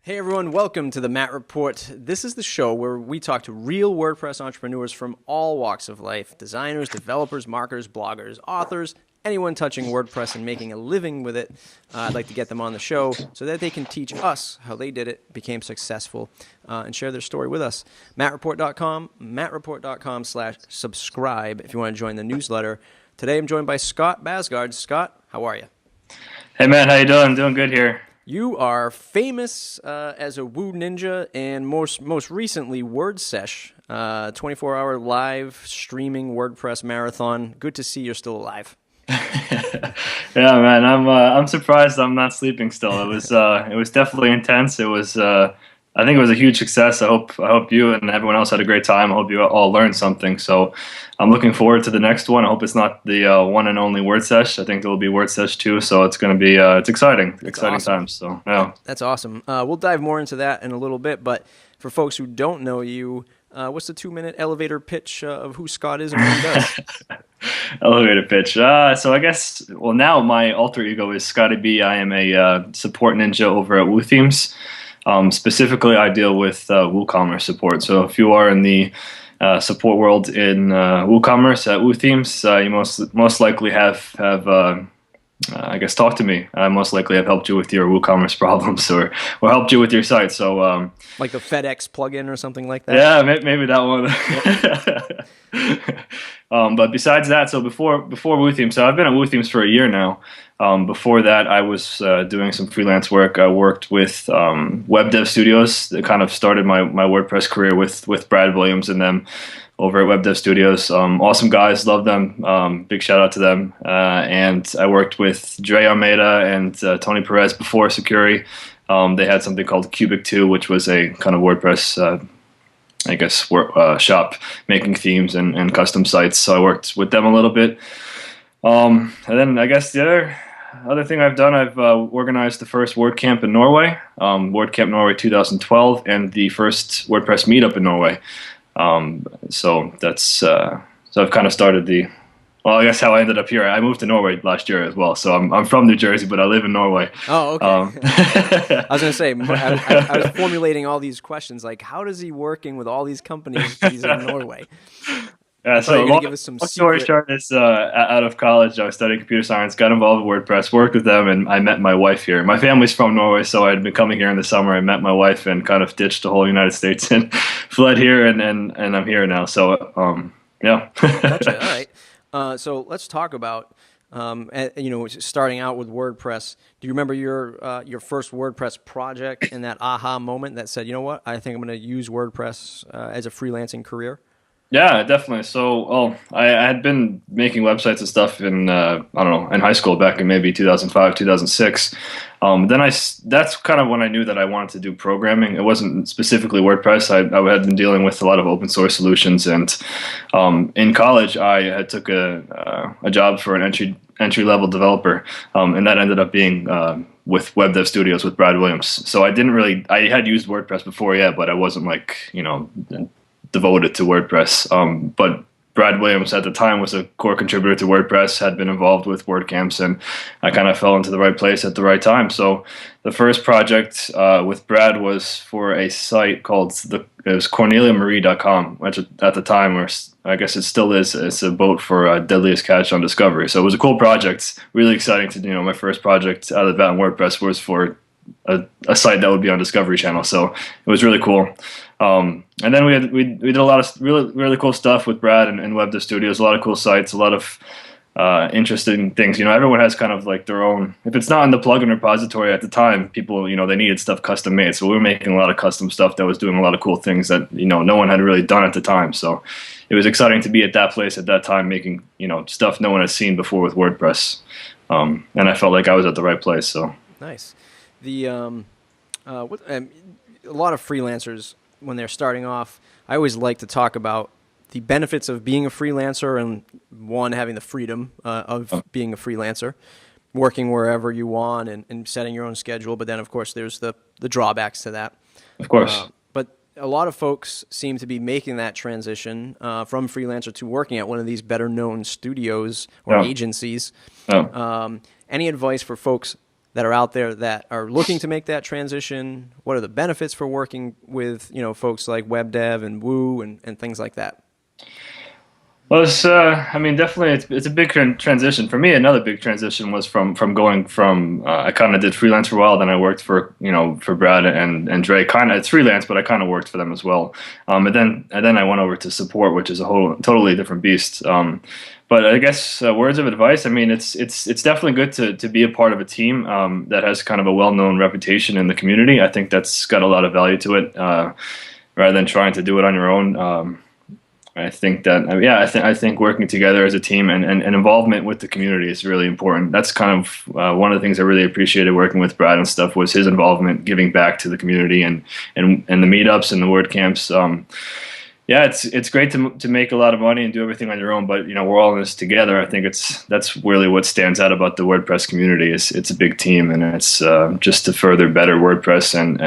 Hey everyone, welcome to the Matt Report. This is the show where we talk to real WordPress entrepreneurs from all walks of life: designers, developers, marketers, bloggers, authors, anyone touching WordPress and making a living with it. I'd like to get them on the show so that they can teach us how they did it, became successful, and share their story with us. MattReport.com, MattReport.com/subscribe if you want to join the newsletter. Today I'm joined by Scott Basgard. Scott, how are you? Hey man, how you doing? Doing good here. You are famous as a Woo Ninja and most recently WordSesh, 24-hour live streaming WordPress marathon. Good to see you're still alive. Yeah, man, I'm surprised I'm not sleeping still. It was definitely intense. I think it was a huge success. I hope you and everyone else had a great time. I hope you all learned something. So I'm looking forward to the next one. I hope it's not the one and only WordSesh. I think there will be WordSesh 2. So it's going to be it's exciting. That's Exciting awesome. times. So yeah. That's awesome. We'll dive more into that in a little bit. But for folks who don't know you, what's the 2-minute elevator pitch of who Scott is and what he does? Elevator pitch. So I guess, well, now my alter ego is Scotty B. I am a support ninja over at WooThemes. Specifically, I deal with WooCommerce support. So if you are in the support world in WooCommerce at WooThemes, you most likely have I guess talked to me. I most likely have helped you with your WooCommerce problems or helped you with your site. So Like the FedEx plugin or something like that? yeah, maybe that one. But besides that, so before WooThemes, so I've been at WooThemes for a year now. Before that, I was doing some freelance work. I worked with web dev studios that kind of started my WordPress career with Brad Williams and them over at Web Dev Studios. Awesome guys, love them. Big shout out to them. And I worked with Dre Almeida and Tony Perez before Security. They had something called Cubic 2, which was a kind of WordPress shop making themes and custom sites. So I worked with them a little bit. And then I guess the other thing I've done, I've organized the first WordCamp in Norway, WordCamp Norway 2012, and the first WordPress meetup in Norway. So I've kind of started well, I guess how I ended up here. I moved to Norway last year as well. So I'm from New Jersey, but I live in Norway. Oh, okay. I was going to say, I was formulating all these questions, like, how does he working with all these companies if he's in Norway? Yeah, I thought you so were going to give us some long story secret. short is out of college, I was studying computer science, got involved with WordPress, worked with them, and I met my wife here. My family's from Norway, so I'd been coming here in the summer. I met my wife and kind of ditched the whole United States and fled here, and I'm here now. So yeah. Gotcha. All right. So let's talk about, starting out with WordPress. Do you remember your first WordPress project and that aha moment that said, you know what, I think I'm going to use WordPress as a freelancing career? Yeah, definitely. So, I had been making websites and stuff in I don't know, in high school back in maybe 2005, 2006. That's kind of when I knew that I wanted to do programming. It wasn't specifically WordPress. I had been dealing with a lot of open source solutions, and in college I had took a job for an entry level developer, and that ended up being with Web Dev Studios with Brad Williams. So I had used WordPress before, yeah, but I wasn't like devoted to WordPress. But Brad Williams at the time was a core contributor to WordPress, had been involved with WordCamps, and I kind of fell into the right place at the right time. So the first project with Brad was for a site called it was CorneliaMarie.com, which at the time, or I guess it still is, it's a boat for Deadliest Catch on Discovery. So it was a cool project, really exciting to, my first project out of the bat in WordPress was for a site that would be on Discovery Channel. So it was really cool. And then we did a lot of really cool stuff with Brad and Web Dev Studios, a lot of cool sites, a lot of interesting things. Everyone has kind of like their own, if it's not in the plugin repository at the time, people, they needed stuff custom made. So we were making a lot of custom stuff that was doing a lot of cool things that, no one had really done at the time. So it was exciting to be at that place at that time, making, stuff no one had seen before with WordPress. And I felt like I was at the right place. So Nice. A lot of freelancers, when they're starting off, I always like to talk about the benefits of being a freelancer and one, having the freedom of being a freelancer, working wherever you want and setting your own schedule. But then, of course, there's the drawbacks to that. of course. But a lot of folks seem to be making that transition from freelancer to working at one of these better known studios or Yeah. agencies. Yeah. Any advice for folks that are out there that are looking to make that transition? What are the benefits for working with, folks like WebDev and Woo and things like that? Well, I mean, definitely, it's a big transition for me. Another big transition was from going from I kind of did freelance for a while, then I worked for for Brad and Dre. Kind of it's freelance, but I kind of worked for them as well. And then I went over to support, which is a whole totally different beast. But I guess words of advice. I mean, it's definitely good to be a part of a team that has kind of a well-known reputation in the community. I think that's got a lot of value to it, rather than trying to do it on your own. I think that, yeah, I think working together as a team and involvement with the community is really important. That's kind of one of the things I really appreciated working with Brad and stuff, was his involvement, giving back to the community and the meetups and the WordCamps. Yeah, it's great to make a lot of money and do everything on your own, but we're all in this together. I think that's really what stands out about the WordPress community. It's a big team, and it's just to further better WordPress and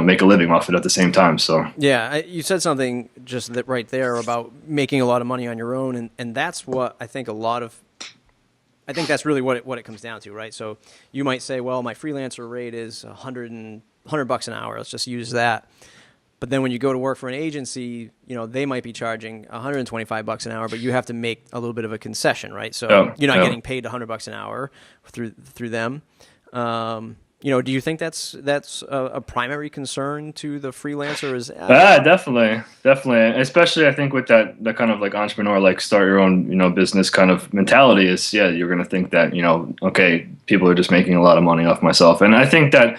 make a living off it at the same time. So yeah, you said something just that right there about making a lot of money on your own, and that's what I think I think that's really what it comes down to, right? So you might say, well, my freelancer rate is $100 an hour. Let's just use that. But then when you go to work for an agency, they might be charging $125 an hour, but you have to make a little bit of a concession, right? So you're not getting paid $100 an hour through them. Do you think that's a primary concern to the freelancer? Definitely, especially I think with the kind of like entrepreneur, like start your own business kind of mentality is, you're going to think that okay, people are just making a lot of money off myself, and I think that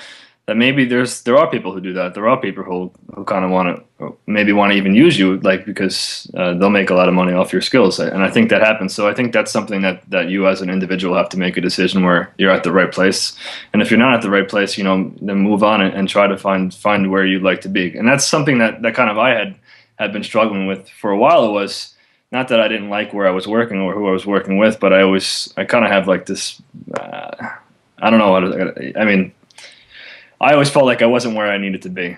maybe there are people who do that. There are people who kind of want to even use you, like, because they'll make a lot of money off your skills, and I think that happens. So I think that's something that you as an individual have to make a decision where you're at the right place, and if you're not at the right place, then move on and try to find where you'd like to be. And that's something that kind of I had been struggling with for a while. It was not that I didn't like where I was working or who I was working with, but I kind of have like this. I don't know. I mean, I always felt like I wasn't where I needed to be,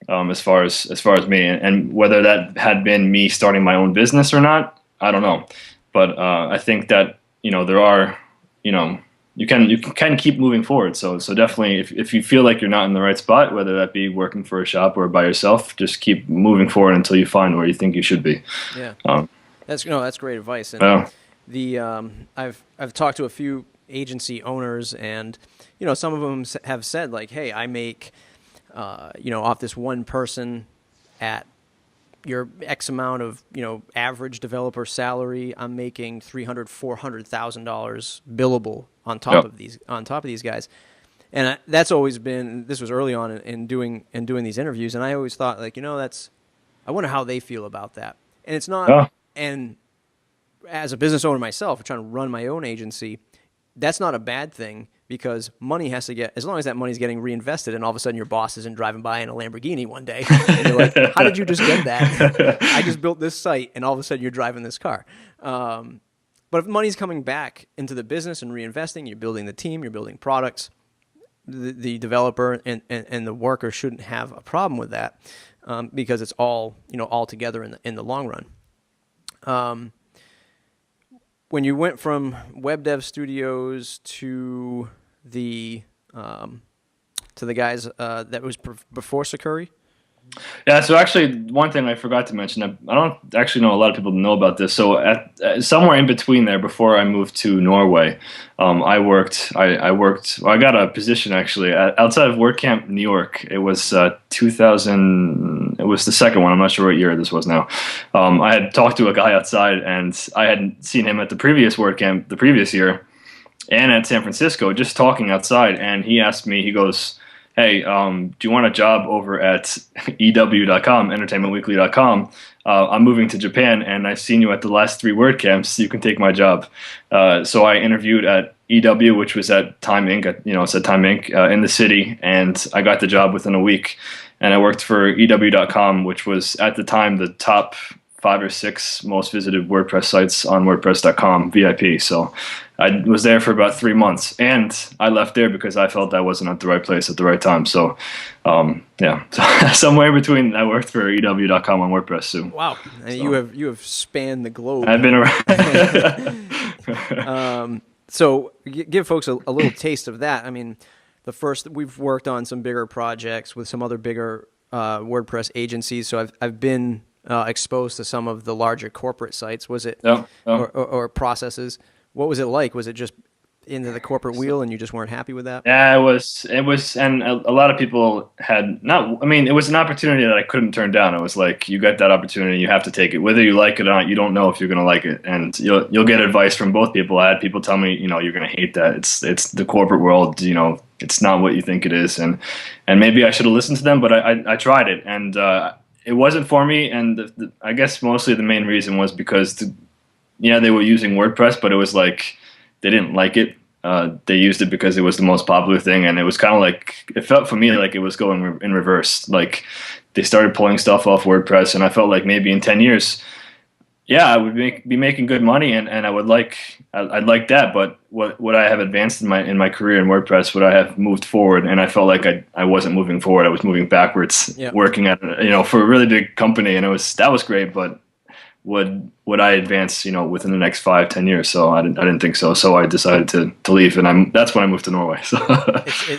as far as me, and whether that had been me starting my own business or not, I don't know. But I think that there are you can keep moving forward. So definitely, if you feel like you're not in the right spot, whether that be working for a shop or by yourself, just keep moving forward until you find where you think you should be. Yeah, that's great advice. And I've talked to a few agency owners, and some of them have said, like, hey, I make off this one person at your X amount of average developer salary, I'm making $300,000-$400,000 billable on top of these guys. And that's always been, this was early on in doing these interviews, and I always thought, like, I wonder how they feel about that. And it's not, and as a business owner myself, trying to run my own agency, that's not a bad thing, because money has to get, as long as that money's getting reinvested, and all of a sudden your boss isn't driving by in a Lamborghini one day, and you're like, how did you just get that? I just built this site, and all of a sudden you're driving this car. But if money's coming back into the business and reinvesting, you're building the team, you're building products, the developer and the worker shouldn't have a problem with that, because it's all together in the long run. When you went from Web Dev Studios to the guys that was before Sakuri? Yeah, so actually, one thing I forgot to mention, I don't actually know a lot of people know about this. So somewhere in between there, before I moved to Norway, I got a position actually outside of WordCamp New York. It was 2000. It was the second one. I'm not sure what year this was now. I had talked to a guy outside, and I had seen him at the previous WordCamp the previous year, and at San Francisco, just talking outside. And he asked me, he goes, hey, do you want a job over at EW.com, entertainmentweekly.com? I'm moving to Japan, and I've seen you at the last 3 WordCamps. You can take my job. So I interviewed at EW, which was at Time Inc. It's at Time Inc. In the city, and I got the job within a week. And I worked for EW.com, which was at the time the top 5 or 6 most visited WordPress sites on WordPress.com VIP. So I was there for about 3 months, and I left there because I felt I wasn't at the right place at the right time. So, somewhere in between, I worked for EW.com on WordPress too. Wow, and you have spanned the globe. I've been around. So give folks a little taste of that. I mean, we've worked on some bigger projects with some other bigger WordPress agencies. So I've been exposed to some of the larger corporate sites. Was it or processes? What was it like? Was it just into the corporate wheel and you just weren't happy with that? Yeah, it was, and a lot of people had not. I mean, it was an opportunity that I couldn't turn down. It was like, you got that opportunity, you have to take it, whether you like it or not. You don't know if you're going to like it, and you'll get advice from both people. I had people tell me, you're going to hate that. It's the corporate world. It's not what you think it is, and maybe I should have listened to them, but I tried it, and it wasn't for me. And I guess mostly the main reason was because they were using WordPress, but it was like they didn't like it. They used it because it was the most popular thing, and it was kind of like, it felt for me like it was going in reverse. Like they started pulling stuff off WordPress, and I felt like maybe in 10 years, I would be making good money, and I'd like that. But would I have advanced in my career in WordPress? Would I have moved forward? And I felt like I wasn't moving forward. I was moving backwards. Yep. Working at for a really big company, and that was great, but would I advance, within the next 5-10 years? So I didn't think so. So I decided to leave, and that's when I moved to Norway. So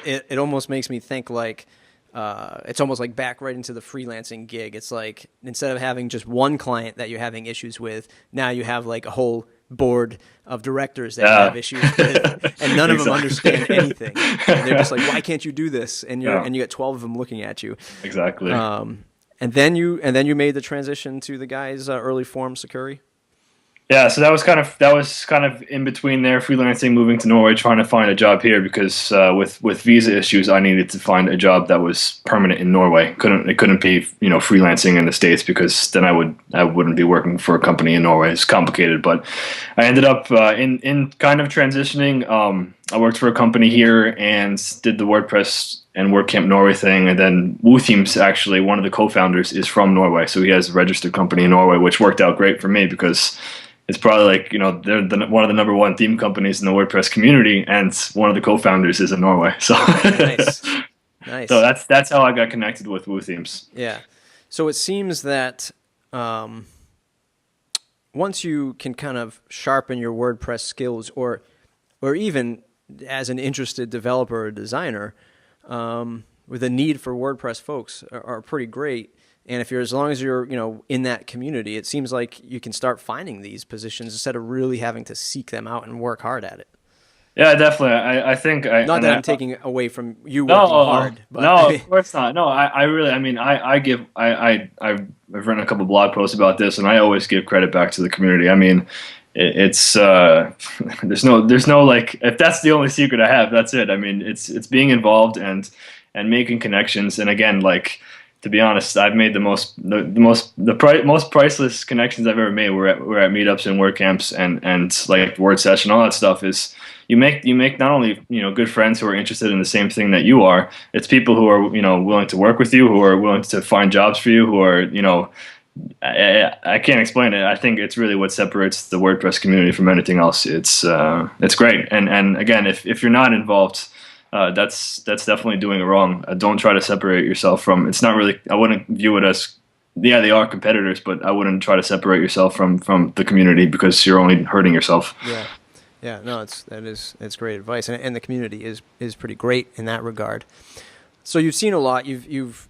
it almost makes me think like it's almost like back right into the freelancing gig. It's like, instead of having just one client that you're having issues with, now you have like a whole board of directors that you have issues with, and none of them understand anything. And they're just like, why can't you do this? And you got 12 of them looking at you. Exactly. And then you made the transition to the guys' early form Sakuri. Yeah, so that was kind of in between there, freelancing, moving to Norway, trying to find a job here because with visa issues, I needed to find a job that was permanent in Norway. It couldn't be freelancing in the States, because then I wouldn't be working for a company in Norway. It's complicated, but I ended up in kind of transitioning. I worked for a company here and did the WordPress and WordCamp Norway thing, and then WooThemes, actually, one of the co-founders is from Norway, so he has a registered company in Norway, which worked out great for me because it's probably like, they're one of the number one theme companies in the WordPress community, and one of the co-founders is in Norway. So nice. So that's how I got connected with WooThemes. Yeah. So it seems that once you can kind of sharpen your WordPress skills, or even as an interested developer or designer, with a need for WordPress folks are pretty great. And as long as you're, in that community, it seems like you can start finding these positions instead of really having to seek them out and work hard at it. Yeah, definitely. I think not that I'm taking away from you working hard. But no, of course not. No, I've written a couple blog posts about this, and I always give credit back to the community. I mean, it's there's no like, if that's the only secret I have, that's it. I mean, it's being involved and making connections. And again, like, to be honest, I've made the most priceless connections I've ever made were at meetups and WordCamps and like WordSesh and all that stuff. Is you make not only good friends who are interested in the same thing that you are. It's people who are willing to work with you, who are willing to find jobs for you, who are I can't explain it. I think it's really what separates the WordPress community from anything else. It's great. And again, if you're not involved, that's definitely doing it wrong. Don't try to separate yourself from. It's not really. I wouldn't view it as. Yeah, they are competitors, but I wouldn't try to separate yourself from the community, because you're only hurting yourself. Yeah. No, it's great advice, and the community is pretty great in that regard. So you've seen a lot. You've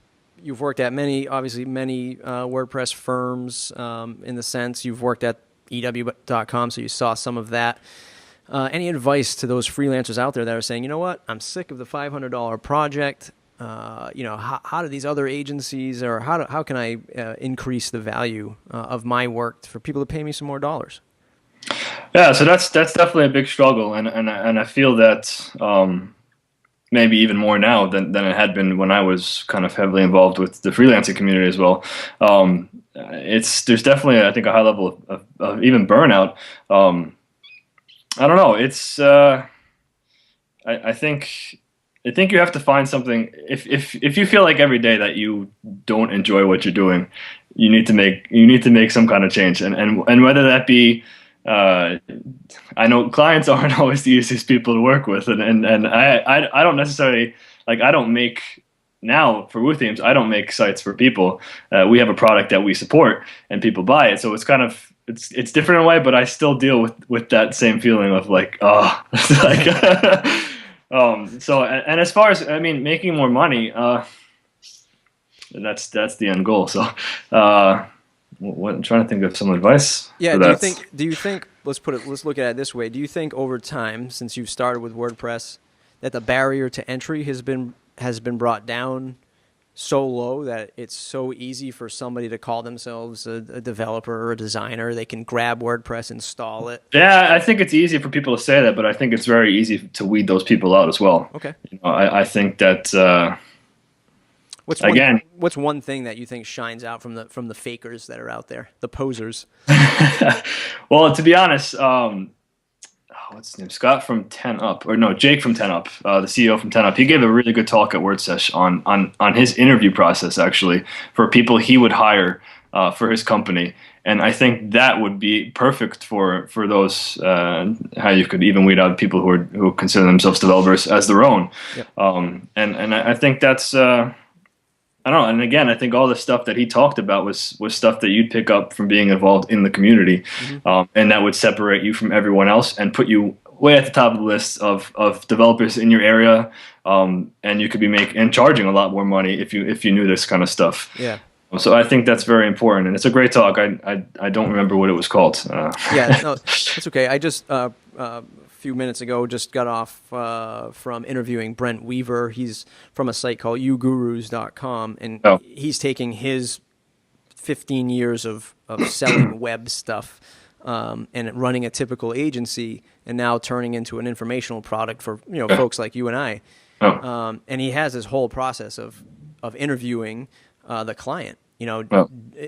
worked at many WordPress firms. In the sense, you've worked at EW.com, so you saw some of that. Any advice to those freelancers out there that are saying, you know what, I'm sick of the $500 project. How do these other agencies, or how can I increase the value of my work for people to pay me some more dollars? Yeah, so that's definitely a big struggle, and I feel that maybe even more now than it had been when I was kind of heavily involved with the freelancing community as well. There's definitely, I think, a high level of even burnout. I don't know. It's I think you have to find something. If you feel like every day that you don't enjoy what you're doing, you need to make some kind of change. And whether that be, I know clients aren't always the easiest people to work with, and I don't necessarily, like, I don't make. Now for WooThemes, I don't make sites for people. We have a product that we support, and people buy it. So it's kind of it's different in a way, but I still deal with that same feeling of like, oh, like, so, and as far as, I mean, making more money, that's the end goal. So, I'm trying to think of some advice. Yeah. For Do that. you think, let's look at it this way. Do you think over time, since you've started with WordPress, that the barrier to entry has been brought down so low that it's so easy for somebody to call themselves a developer or a designer? They can grab WordPress, install it. Yeah, I think it's easy for people to say that, but I think it's very easy to weed those people out as well. Okay. I think that What's one thing that you think shines out from the fakers that are out there, the posers? well, to be honest, what's his name? Scott from 10 Up, or no, Jake from 10 Up, the CEO from 10 Up. He gave a really good talk at WordSesh on his interview process, actually, for people he would hire for his company. And I think that would be perfect for those, how you could even weed out people who consider themselves developers as their own. Yep. And I think that's, I don't know. And again, I think all the stuff that he talked about was stuff that you'd pick up from being involved in the community, and that would separate you from everyone else and put you way at the top of the list of developers in your area. And you could be charging a lot more money if you knew this kind of stuff. Yeah. So I think that's very important, and it's a great talk. I don't remember what it was called. Yeah, no, that's okay. I just a few minutes ago just got off from interviewing Brent Weaver. He's from a site called yougurus.com, and he's taking his 15 years of selling web stuff and running a typical agency, and now turning into an informational product for folks like you and I. And he has this whole process of interviewing the client.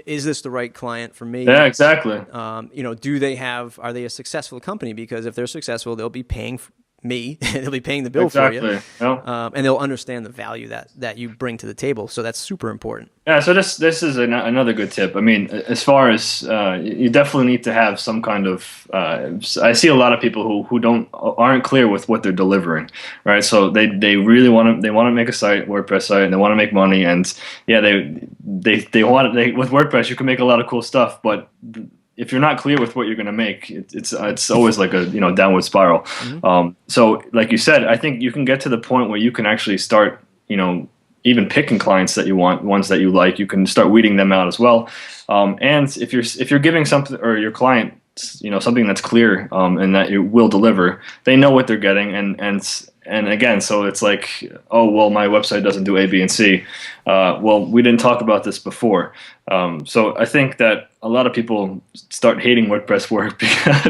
Is this the right client for me? Yeah, exactly. Are they a successful company? Because if they're successful, they'll be paying me, they'll be paying the bill for you, and they'll understand the value that you bring to the table. So that's super important. Yeah, so this is another good tip. I mean, as far as you definitely need to have some kind of. I see a lot of people who aren't clear with what they're delivering, right? So they really want to make a site, WordPress site, and they want to make money, and yeah, they want with WordPress you can make a lot of cool stuff, but if you're not clear with what you're going to make, it's always like a downward spiral. Mm-hmm. So like you said, I think you can get to the point where you can actually start even picking clients that you want, ones that you like. You can start weeding them out as well. And if you're giving something, or your client something that's clear and that it will deliver, they know what they're getting. And again, so it's like, oh, well, my website doesn't do A, B, and C. Well, we didn't talk about this before. So I think that a lot of people start hating WordPress work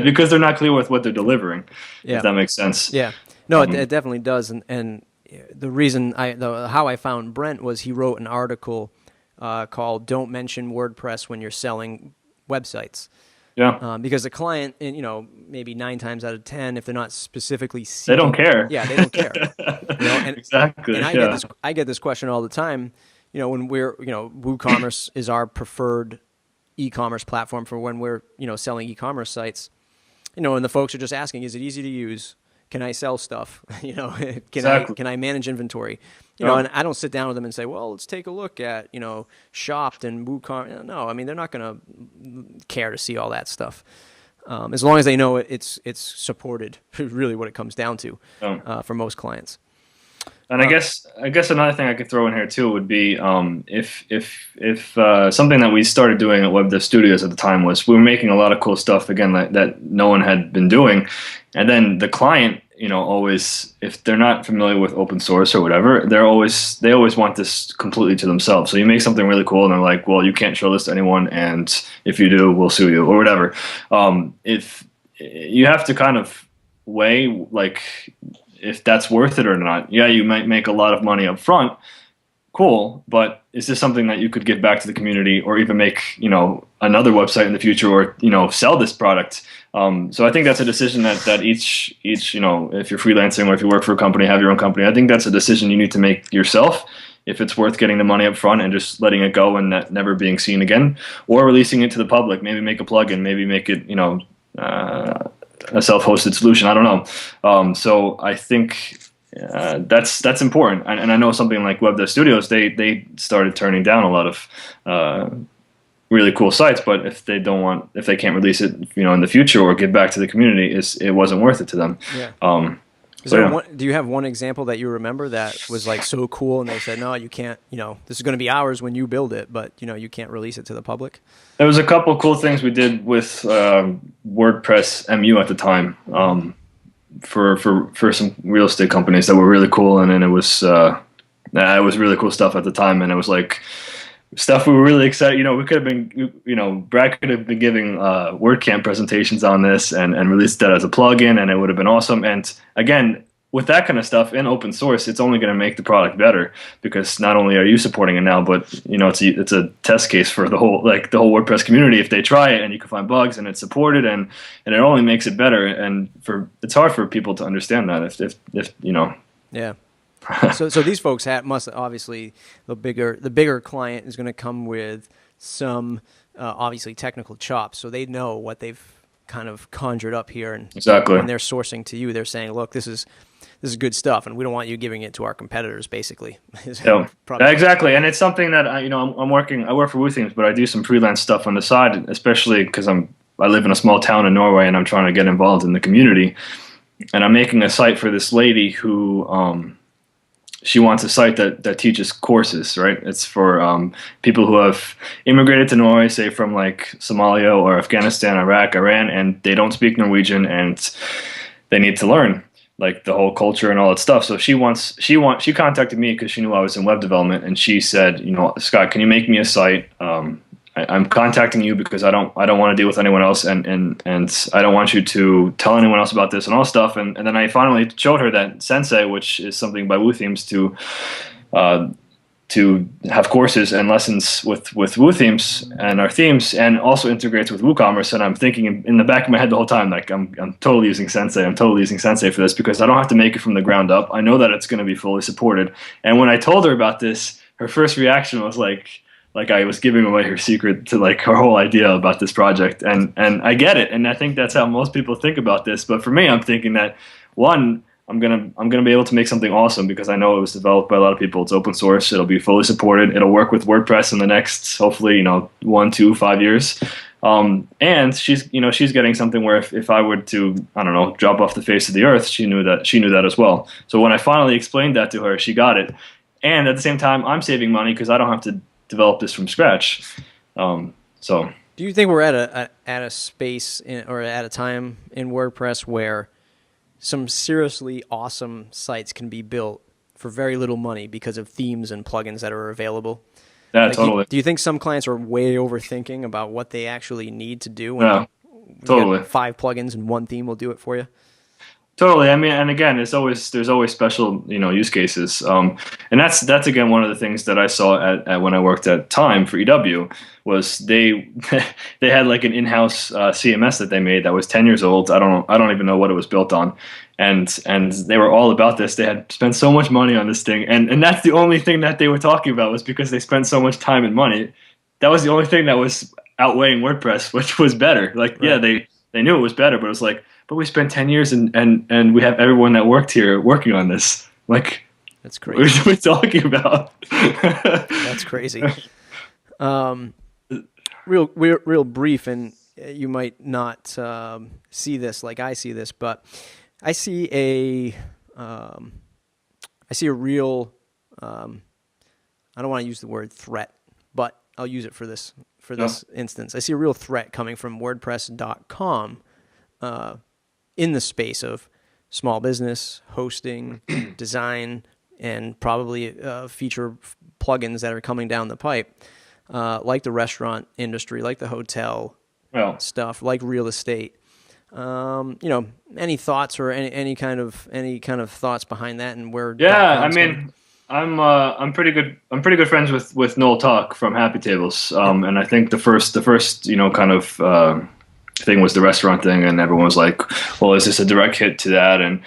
because they're not clear with what they're delivering, if that makes sense. Yeah. No, it definitely does. And the reason how I found Brent was he wrote an article called "Don't Mention WordPress When You're Selling Websites." Yeah. Because the client, maybe 9 times out of 10, if they're not specifically seeking, they don't care. Yeah, they don't care. Exactly. And I get this question all the time. When we're, WooCommerce is our preferred e-commerce platform for when we're, selling e-commerce sites. And the folks are just asking, is it easy to use? Can I sell stuff? Can I manage inventory? And I don't sit down with them and say, well, let's take a look at, Shopped and WooCommerce. No, I mean, they're not going to care to see all that stuff. As long as they know it's supported, really what it comes down to for most clients. And I guess another thing I could throw in here too would be if something that we started doing at Web Dev Studios at the time was we were making a lot of cool stuff again that no one had been doing, and then the client always, if they're not familiar with open source or whatever, they always want this completely to themselves. So you make something really cool and they're like, well, you can't show this to anyone, and if you do, we'll sue you or whatever. If you have to kind of weigh like if that's worth it or not. Yeah, you might make a lot of money up front. Cool, but is this something that you could give back to the community, or even make another website in the future, or sell this product? So I think that's a decision that each if you're freelancing or if you work for a company, have your own company, I think that's a decision you need to make yourself. If it's worth getting the money up front and just letting it go and that never being seen again, or releasing it to the public, maybe make a plugin, maybe make it a self-hosted solution. I don't know. So I think that's important. And I know something like Web Dev Studios, they started turning down a lot of really cool sites, but if they can't release it, in the future or give back to the community, it wasn't worth it to them. Yeah. Yeah. Do you have one example that you remember that was like so cool and they said, no, you can't, this is going to be ours when you build it, but you can't release it to the public? There was a couple cool things we did with WordPress MU at the time, for some real estate companies that were really cool, and then it was really cool stuff at the time, and it was like stuff we were really excited. We could have been, Brad could have been giving WordCamp presentations on this and released that as a plugin, and it would have been awesome. And again, with that kind of stuff in open source, it's only going to make the product better, because not only are you supporting it now, but it's a test case for the whole WordPress community. If they try it and you can find bugs and it's supported, and it only makes it better. And it's hard for people to understand that if Yeah. So these folks must obviously, the bigger client is going to come with some obviously technical chops, so they know what they've kind of conjured up here, and exactly when they're sourcing to you, they're saying, look, this is good stuff, and we don't want you giving it to our competitors, basically. Yeah, exactly. And it's something that I work for WooThemes, but I do some freelance stuff on the side, especially because I live in a small town in Norway, and I'm trying to get involved in the community, and I'm making a site for this lady who she wants a site that teaches courses, right? It's for people who have immigrated to Norway, say from like Somalia or Afghanistan, Iraq, Iran, and they don't speak Norwegian, and they need to learn like the whole culture and all that stuff. So she contacted me because she knew I was in web development, and she said, Scott, can you make me a site? I'm contacting you because I don't want to deal with anyone else, and I don't want you to tell anyone else about this and all stuff. And then I finally showed her that Sensei, which is something by WooThemes, to have courses and lessons with WooThemes and our themes, and also integrates with WooCommerce. And I'm thinking in the back of my head the whole time, like I'm totally using Sensei. I'm totally using Sensei for this, because I don't have to make it from the ground up. I know that it's going to be fully supported. And when I told her about this, her first reaction was like I was giving away her secret to like her whole idea about this project. And I get it. And I think that's how most people think about this. But for me, I'm thinking that, one, I'm gonna be able to make something awesome, because I know it was developed by a lot of people. It's open source. It'll be fully supported. It'll work with WordPress in the next, hopefully, 1, 2, 5 years. And she's getting something where if I were to, I don't know, drop off the face of the earth, she knew that as well. So when I finally explained that to her, she got it. And at the same time, I'm saving money because I don't have to develop this from scratch. So do you think we're at a space or at a time in WordPress where some seriously awesome sites can be built for very little money because of themes and plugins that are available? Yeah, totally. Do you think some clients are way overthinking about what they actually need to do? Yeah, totally. 5 plugins and 1 theme will do it for you? Totally. I mean, and again, there's always special use cases, and that's again one of the things that I saw at when I worked at Time for EW was they had like an in-house CMS that they made that was 10 years old. I don't even know what it was built on, and they were all about this. They had spent so much money on this thing, and that's the only thing that they were talking about, was because they spent so much time and money. That was the only thing that was outweighing WordPress, which was better. Like, right. Yeah, they knew it was better, but it was like, but we spent 10 years and we have everyone that worked here working on this. Like, that's crazy. What are we talking about? That's crazy. Real brief, and you might not see this like I see this, but I see a real, I don't want to use the word threat, but I'll use it for this instance. I see a real threat coming from WordPresscom in the space of small business, hosting, design, and probably feature plugins that are coming down the pipe, like the restaurant industry, like the hotel stuff, like real estate. Any thoughts or any kind of thoughts behind that, and where? Yeah, I mean, I'm pretty good friends with Noel Talk from Happy Tables, and I think the first kind of thing was the restaurant thing, and everyone was like, well, is this a direct hit to that? And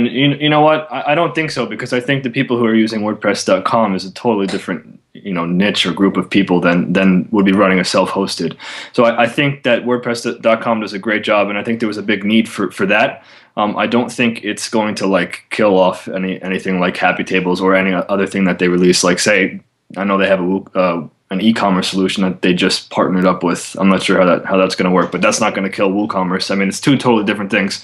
you know what, I don't think so, because I think the people who are using WordPress.com is a totally different niche or group of people than would be running a self-hosted. So I think that WordPress.com does a great job, and I think there was a big need for that. I don't think it's going to like kill off anything like Happy Tables or any other thing that they release. Like, say, I know they have an e-commerce solution that they just partnered up with. I'm not sure how that's going to work, but that's not going to kill WooCommerce. I mean, it's two totally different things.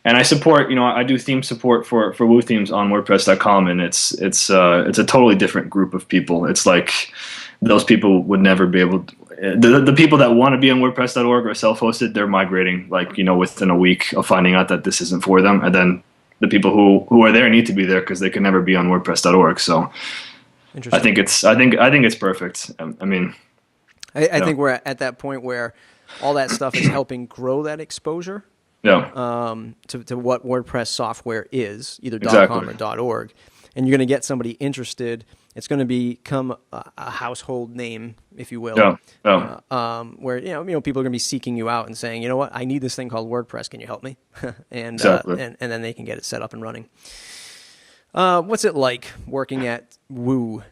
And I support, I do theme support for Woo themes on WordPress.com, and it's a totally different group of people. It's like those people would never be able to, the people that want to be on WordPress.org or self-hosted, they're migrating like, within a week of finding out that this isn't for them. And then the people who are there need to be there because they can never be on WordPress.org. So I think it's perfect. I mean, I think we're at that point where all that stuff is helping grow that exposure. Yeah. To what WordPress software is, either Exactly. .com or .org, and you're going to get somebody interested. It's going to become a household name, if you will. Yeah. Yeah. Where people are going to be seeking you out and saying, you know what, I need this thing called WordPress. Can you help me? And Exactly. and then they can get it set up and running. What's it like working at Woo?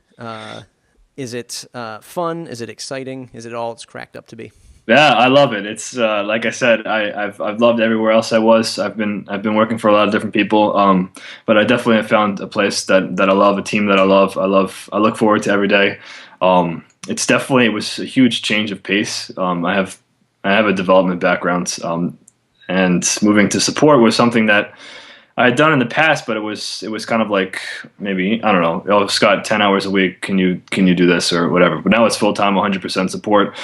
Is it fun? Is it exciting? Is it all it's cracked up to be? Yeah, I love it. It's like I said, I've loved everywhere else I was. I've been working for a lot of different people, but I definitely have found a place that I love, a team that I love. I look forward to every day. It was a huge change of pace. I have a development background, and moving to support was something that I had done in the past, but it was kind of like, maybe, I don't know, oh, Scott, 10 hours a week, can you do this or whatever? But now it's full time, 100% support.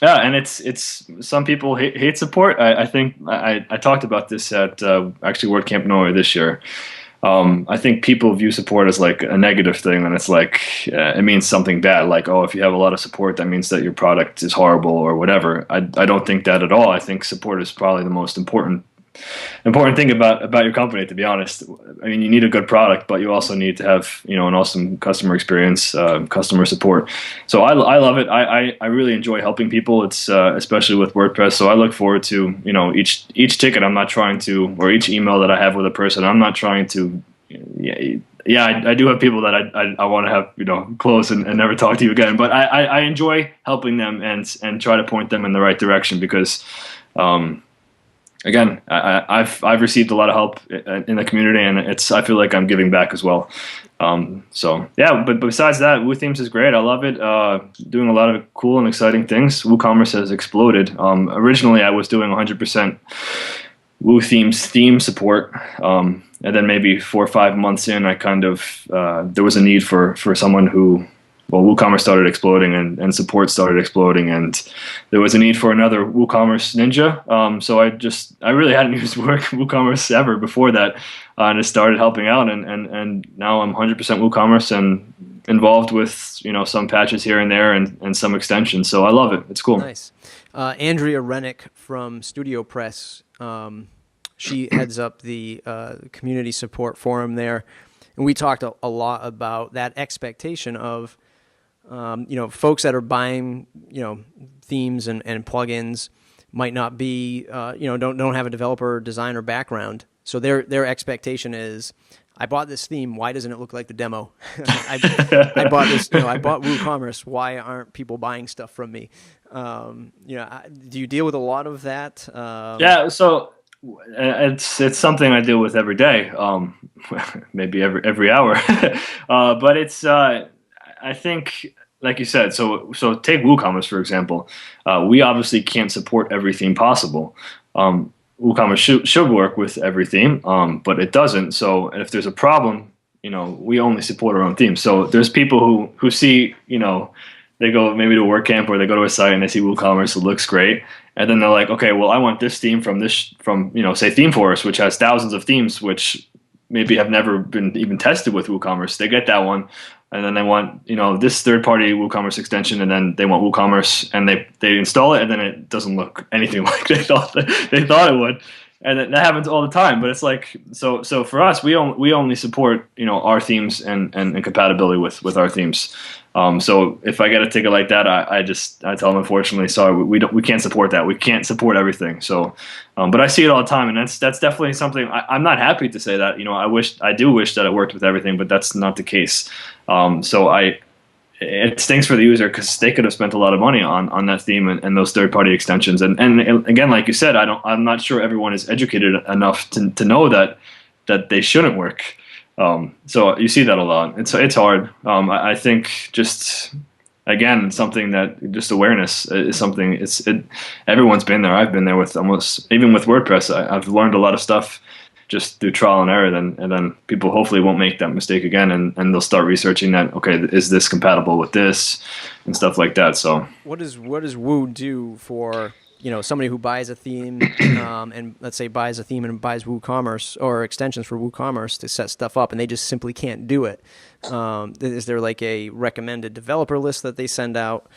Yeah, and it's some people hate support. I think I talked about this at actually WordCamp Norway this year. I think people view support as like a negative thing, and it's like it means something bad. Like, oh, if you have a lot of support, that means that your product is horrible or whatever. I don't think that at all. I think support is probably the most important thing about your company, to be honest. I mean, you need a good product, but you also need to have an awesome customer experience, customer support. So I love it. I really enjoy helping people. It's especially with WordPress. So I look forward to each ticket. I'm not trying to, or each email that I have with a person, I'm not trying to. I do have people that I want to have close and never talk to you again. But I enjoy helping them and try to point them in the right direction because. Again, I've received a lot of help in the community, and I feel like I'm giving back as well. So yeah, but besides that, Woo Themes is great. I love it. Doing a lot of cool and exciting things. WooCommerce has exploded. Originally, I was doing 100% Woo Themes theme support, and then maybe 4 or 5 months in, I kind of there was a need for someone who. Well, WooCommerce started exploding and support started exploding, and there was a need for another WooCommerce ninja. So I really hadn't used WooCommerce ever before that, and just started helping out, and now I'm 100% WooCommerce and involved with some patches here and there and some extensions. So I love it. It's cool. Nice. Andrea Rennick from Studio Press, she heads up the community support forum there, and we talked a lot about that expectation of. Folks that are buying, themes and plugins might not be, don't have a developer or designer background. So their expectation is, I bought this theme. Why doesn't it look like the demo? I bought this. I bought WooCommerce. Why aren't people buying stuff from me? Do you deal with a lot of that? Yeah. So it's something I deal with every day. Maybe every hour. But it's. I think, like you said, so take WooCommerce, for example. We obviously can't support every theme possible. WooCommerce should work with every theme, but it doesn't. So if there's a problem, we only support our own theme. So there's people who see, they go maybe to a WordCamp or they go to a site and they see WooCommerce, it looks great. And then they're like, okay, well, I want this theme from say ThemeForest, which has thousands of themes, which maybe have never been even tested with WooCommerce. They get that one. And then they want, this third-party WooCommerce extension, and then they want WooCommerce, and they install it, and then it doesn't look anything like they thought it would, and that happens all the time. But it's like, so for us, we only support our themes and compatibility with our themes. So if I get a ticket like that, I tell them, unfortunately, sorry, we can't support that. We can't support everything. So, but I see it all the time, and that's definitely something I'm not happy to say that. I do wish that it worked with everything, but that's not the case. It stinks for the user because they could have spent a lot of money on that theme and those third-party extensions. And again, like you said, I'm not sure everyone is educated enough to know that they shouldn't work. So you see that a lot. It's hard. I think just again, something that just awareness is something. Everyone's been there. I've been there with almost even with WordPress. I've learned a lot of stuff just through trial and error. And then people hopefully won't make that mistake again, and they'll start researching that. Okay, is this compatible with this and stuff like that. So what does Woo do for somebody who buys a theme and let's say buys a theme and buys WooCommerce or extensions for WooCommerce to set stuff up, and they just simply can't do it? Is there like a recommended developer list that they send out?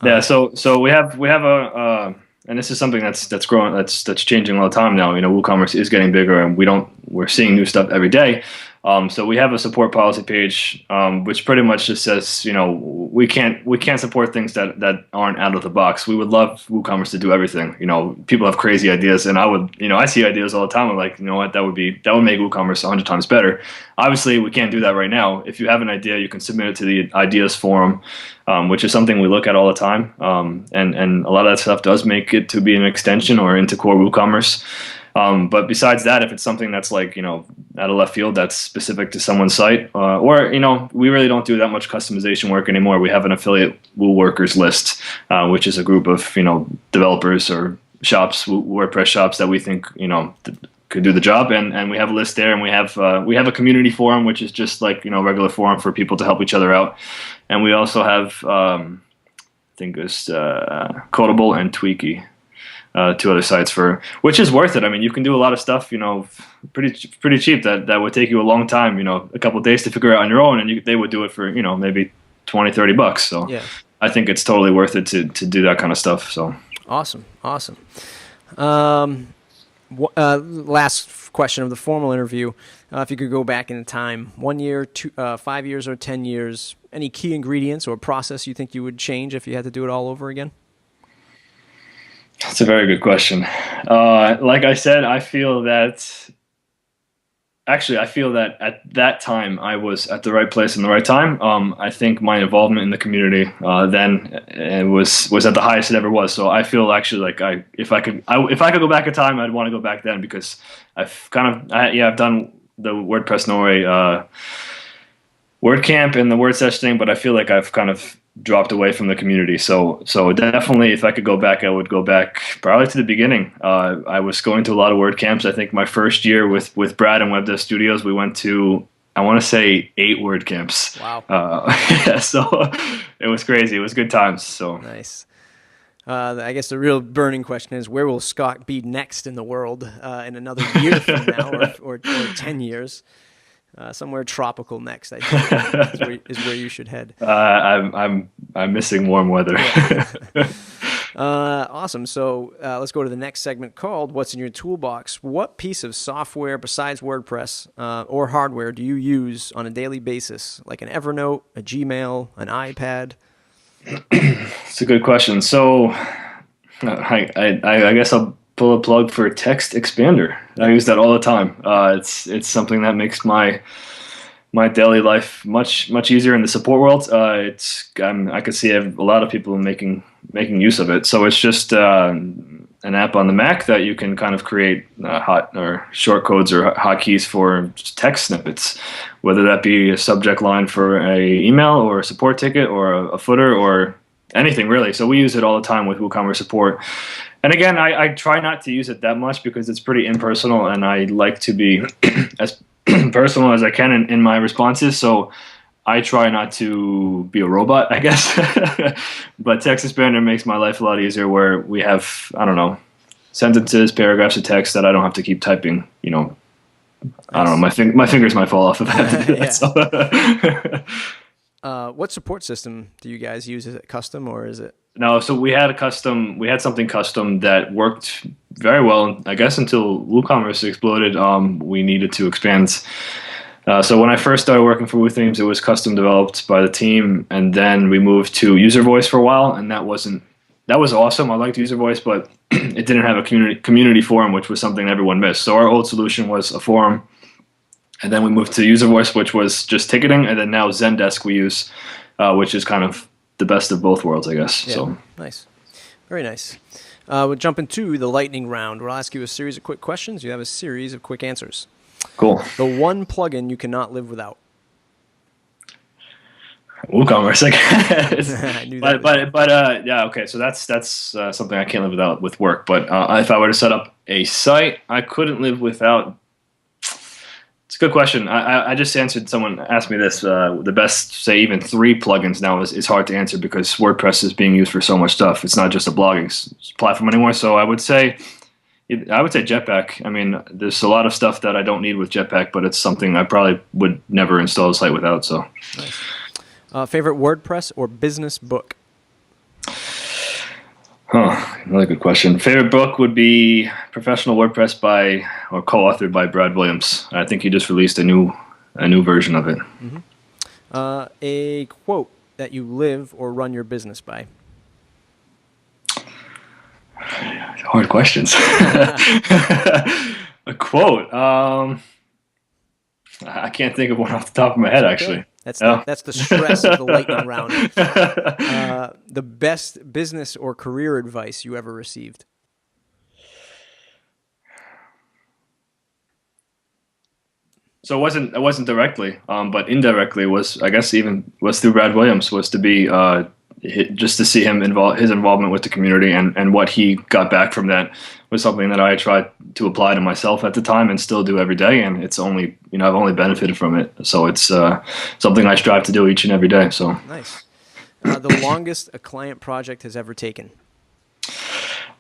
Yeah, so we have a and this is something that's growing, that's changing all the time now. WooCommerce is getting bigger, and we're seeing new stuff every day. So we have a support policy page, which pretty much just says, we can't support things that aren't out of the box. We would love WooCommerce to do everything. People have crazy ideas, and I see ideas all the time. I'm like, what, that would make WooCommerce 100 times better. Obviously, we can't do that right now. If you have an idea, you can submit it to the ideas forum, which is something we look at all the time. And a lot of that stuff does make it to be an extension or into core WooCommerce. But besides that, if it's something that's like, out of left field, that's specific to someone's site, or, we really don't do that much customization work anymore. We have an affiliate Woo Workers list, which is a group of, developers or shops, WordPress shops that we think, could do the job. And we have a list there, and we have a community forum, which is just like, regular forum for people to help each other out. And we also have, I think it's Codable and Tweaky. Two other sites which is worth it. I mean, you can do a lot of stuff, pretty cheap that would take you a long time, a couple of days to figure out on your own, and they would do it for, maybe $20-$30. So yeah. I think it's totally worth it to do that kind of stuff. So awesome. Last question of the formal interview. If you could go back in time, 1 year, 5 years, or 10 years, any key ingredients or process you think you would change if you had to do it all over again? That's a very good question. Like I said, I feel that at that time I was at the right place in the right time. I think my involvement in the community then was at the highest it ever was. So I feel actually like if I could go back in time, I'd want to go back then, because I've done the WordPress Norway WordCamp and the WordSesh thing, but I feel like I've kind of dropped away from the community. So definitely, if I could go back, I would go back probably to the beginning. I was going to a lot of WordCamps. I think my first year with Brad and Web Dev Studios, we went to, I want to say, 8 WordCamps. Wow. So it was crazy. It was good times. So nice. I guess the real burning question is, where will Scott be next in the world in another year from now, or 10 years? Somewhere tropical next, I think, is where you should head. I'm missing warm weather. Yeah. Awesome. So let's go to the next segment called "What's in Your Toolbox." What piece of software besides WordPress or hardware do you use on a daily basis, like an Evernote, a Gmail, an iPad? It's a good question. So I guess I'll pull a plug for TextExpander. I use that all the time. It's something that makes my daily life much easier in the support world. I could see a lot of people making use of it. So it's just an app on the Mac that you can kind of create hot or short codes or hotkeys for text snippets, whether that be a subject line for a email or a support ticket or a footer or anything really. So we use it all the time with WooCommerce support. And again, I try not to use it that much because it's pretty impersonal, and I like to be as personal as I can in my responses. So I try not to be a robot, I guess. But TextExpander makes my life a lot easier, where we have, sentences, paragraphs of text that I don't have to keep typing. I don't know, my fingers might fall off if I have to do that. So. What support system do you guys use? Is it custom, or is it? No, so we had something custom that worked very well, I guess, until WooCommerce exploded. We needed to expand. So when I first started working for WooThemes, it was custom developed by the team, and then we moved to user voice for a while, and that was awesome. I liked user voice, but it didn't have a community forum, which was something everyone missed. So our old solution was a forum, and then we moved to user voice, which was just ticketing, and then now Zendesk we use, which is kind of the best of both worlds, I guess. Yeah, so nice, very nice. We'll jump into the lightning round, where I'll ask you a series of quick questions. You have a series of quick answers. Cool. The one plugin you cannot live without. WooCommerce, I guess. I knew that. Yeah, okay. So that's something I can't live without with work. But if I were to set up a site, I couldn't live without. It's a good question. I just answered. Someone asked me this. The best, say, even 3 plugins now is hard to answer because WordPress is being used for so much stuff. It's not just a blogging platform anymore. So I would say Jetpack. I mean, there's a lot of stuff that I don't need with Jetpack, but it's something I probably would never install a site without. So, nice. Favorite WordPress or business book? Another good question. Favorite book would be Professional WordPress or co-authored by Brad Williams. I think he just released a new version of it. Mm-hmm. A quote that you live or run your business by? Hard questions. A quote. I can't think of one off the top of my head, actually. That's the stress of the lightning round. The best business or career advice you ever received? So it wasn't directly, but indirectly was, I guess, was through Brad Williams, was to be just to see his involvement with the community and what he got back from that was something that I tried to apply to myself at the time and still do every day. And it's only, I've only benefited from it. So it's something I strive to do each and every day. So nice. The longest a client project has ever taken?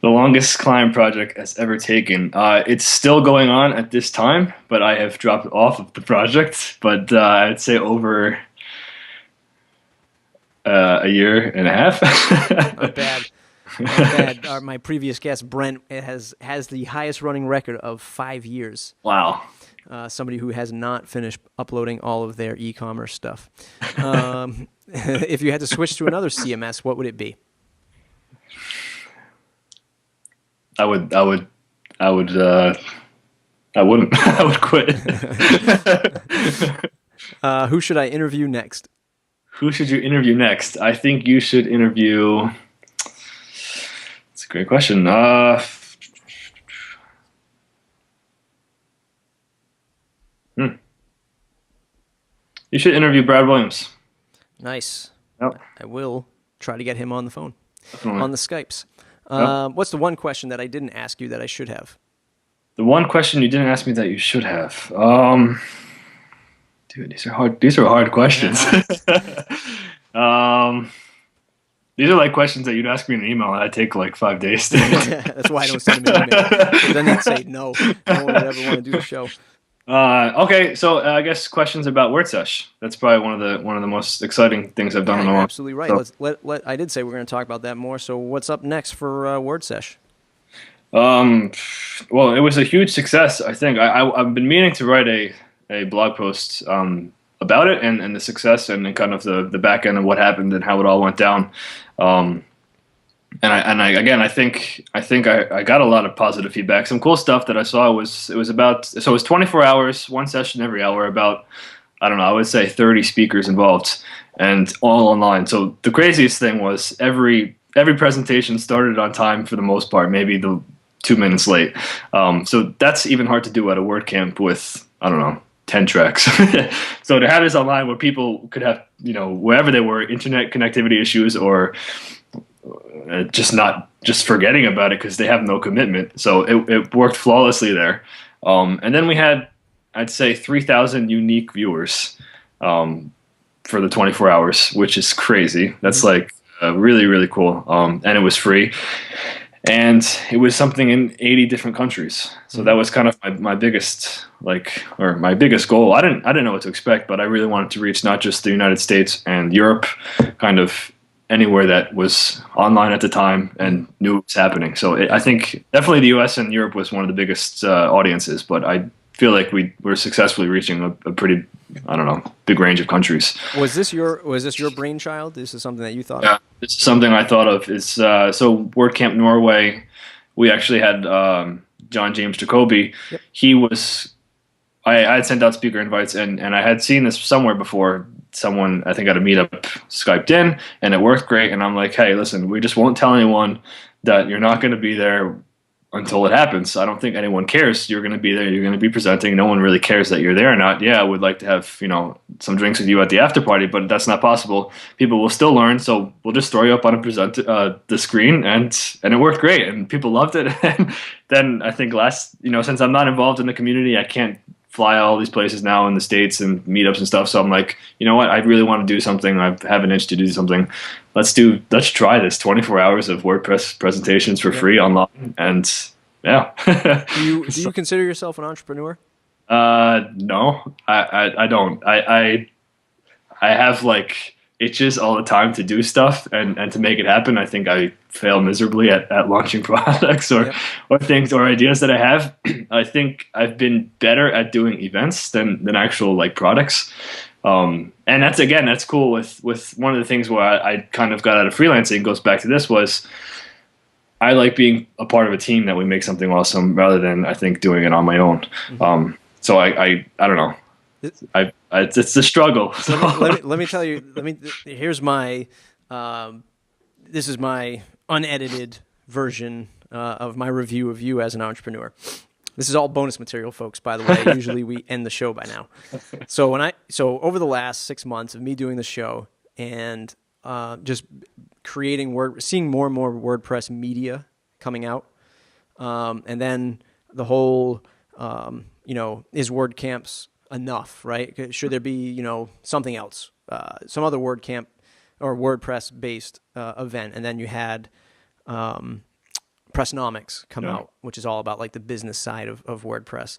The longest client project has ever taken. It's still going on at this time, but I have dropped off of the project. But I'd say over a year and a half. Not bad. Not bad. My previous guest, Brent, has the highest running record of 5 years. Wow. Somebody who has not finished uploading all of their e-commerce stuff. If you had to switch to another CMS, what would it be? I wouldn't. I would quit. Who should I interview next? Who should you interview next? I think you should interview. That's a great question. You should interview Brad Williams. Nice. Yep. I will try to get him on the phone, Definitely. on the Skypes. Yep. What's the one question that I didn't ask you that I should have? The one question you didn't ask me that you should have. Dude, these are hard. These are hard questions. These are like questions that you'd ask me in an email, and I'd take like 5 days to. That's why I don't send them an email. Then they'd say no. No one would ever want to do the show. Okay, so I guess questions about WordSesh. That's probably one of the most exciting things I've done in a while. Absolutely right. So. I did say we're going to talk about that more. So what's up next for WordSesh? Well, it was a huge success. I think I've been meaning to write a blog post about it and the success and kind of the back end of what happened and how it all went down. I think I got a lot of positive feedback. Some cool stuff that I saw was it was 24 hours, one session every hour, about, I don't know, I would say 30 speakers involved and all online. So the craziest thing was every presentation started on time for the most part, maybe 2 minutes late. So that's even hard to do at a WordCamp with, I don't know, 10 tracks. So to have this online where people could have, wherever they were, internet connectivity issues or just forgetting about it because they have no commitment. So it worked flawlessly there. And then we had, I'd say, 3,000 unique viewers for the 24 hours, which is crazy. That's like really, really cool. And it was free. And it was something in 80 different countries. So that was kind of my biggest my biggest goal. I didn't know what to expect, but I really wanted to reach not just the United States and Europe, kind of anywhere that was online at the time and knew it was happening. So I think definitely the US and Europe was one of the biggest audiences, but I feel like we were successfully reaching a pretty, I don't know, big range of countries. Was this your brainchild? This is something that you thought of? Yeah, this is something I thought of. It's so WordCamp Norway, we actually had John James Jacoby. Yep. He was, I had sent out speaker invites and I had seen this somewhere before. Someone, I think at a meetup, Skyped in and it worked great. And I'm like, hey, listen, we just won't tell anyone that you're not going to be there. until it happens. I don't think anyone cares. You're going to be there. You're going to be presenting. No one really cares that you're there or not. Yeah, I would like to have, some drinks with you at the after party, but that's not possible. People will still learn. So we'll just throw you up on the screen, and it worked great, and people loved it. And then I think since I'm not involved in the community, I can't fly all these places now in the States and meetups and stuff. So I'm like, you know what? I really want to do something. I have an itch to do something. Let's try this 24 hours of WordPress presentations for free online. And yeah. Do you consider yourself an entrepreneur? No, I don't. I have like itches all the time to do stuff and to make it happen. I think I fail miserably at launching products or things or ideas that I have. I think I've been better at doing events than actual like products. And that's cool with one of the things where I kind of got out of freelancing goes back to this was I like being a part of a team that we make something awesome rather than I think doing it on my own. Mm-hmm. So I don't know. It's a struggle. So let me tell you. Here's my. This is my unedited version of my review of you as an entrepreneur. This is all bonus material, folks. By the way, usually we end the show by now. So over the last 6 months of me doing the show and just creating seeing more and more WordPress media coming out, and then the whole is WordCamps enough, right? Should there be, something else, some other WordCamp or WordPress-based event? And then you had Pressnomics come out, which is all about like the business side of WordPress.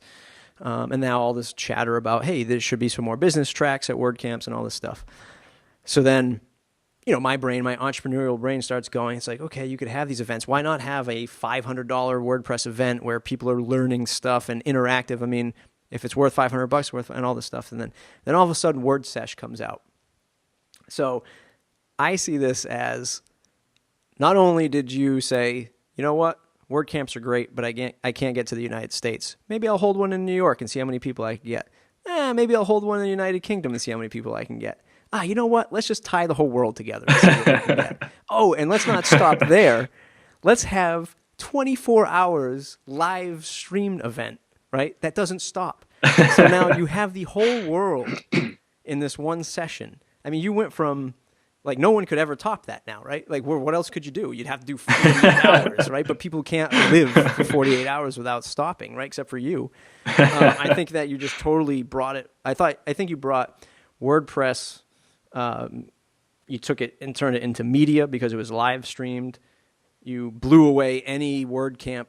And now all this chatter about, hey, there should be some more business tracks at WordCamps and all this stuff. So then, my entrepreneurial brain starts going, it's like, okay, you could have these events. Why not have a $500 WordPress event where people are learning stuff and interactive? I mean, if it's worth $500 worth and all this stuff, and then all of a sudden WordSesh comes out. So I see this as not only did you say, you know what, WordCamps are great, but I can't get to the United States. Maybe I'll hold one in New York and see how many people I can get. Maybe I'll hold one in the United Kingdom and see how many people I can get. You know what? Let's just tie the whole world together and see what we can get. Oh, and let's not stop there. Let's have 24 hours live streamed event, right? That doesn't stop. So now you have the whole world in this one session. I mean, you went from, like, no one could ever top that now, right? Like, what else could you do? You'd have to do 48 hours, right? But people can't live for 48 hours without stopping, right? Except for you. I think that you just totally brought it. I think you brought WordPress. You took it and turned it into media because it was live streamed. You blew away any WordCamp,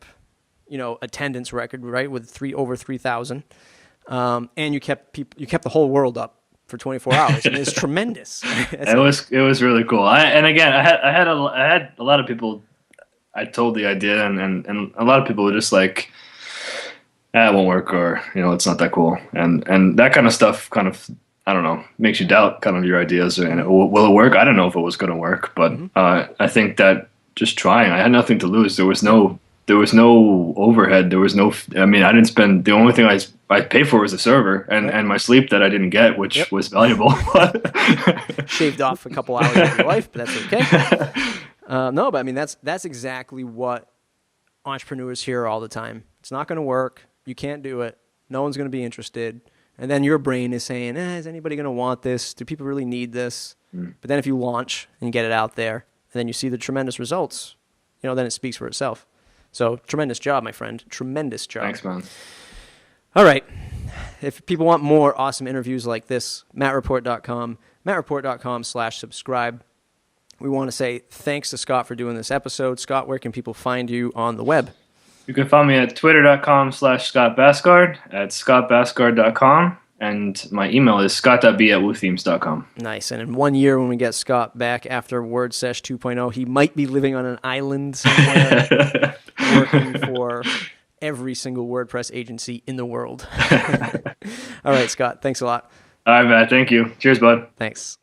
attendance record, right, with over 3,000. And you kept the whole world up for 24 hours. I mean, it's tremendous. It was really cool. I had a lot of people. I told the idea, and a lot of people were just like, it won't work, or it's not that cool, and that kind of stuff kind of, I don't know, makes you doubt kind of your ideas. And will it work? I don't know if it was going to work, but I think that just trying, I had nothing to lose. There was no overhead. There was no. I mean, I didn't spend. The only thing I paid for was the server and my sleep that I didn't get, which was valuable. Shaved off a couple hours of your life, but that's okay. No, but I mean that's exactly what entrepreneurs hear all the time. It's not going to work. You can't do it. No one's going to be interested. And then your brain is saying, is anybody going to want this? Do people really need this? But then if you launch and you get it out there, and then you see the tremendous results, then it speaks for itself. So tremendous job, my friend. Tremendous job. Thanks, man. All right. If people want more awesome interviews like this, mattreport.com, mattreport.com/subscribe. We want to say thanks to Scott for doing this episode. Scott, where can people find you on the web? You can find me at twitter.com/ScottBasgard, at scottbasgard.com, and my email is scott.b@woothemes.com. Nice. And in 1 year, when we get Scott back after WordSesh 2.0, he might be living on an island somewhere, working for every single WordPress agency in the world. All right, Scott. Thanks a lot. All right, Matt. Thank you. Cheers, bud. Thanks.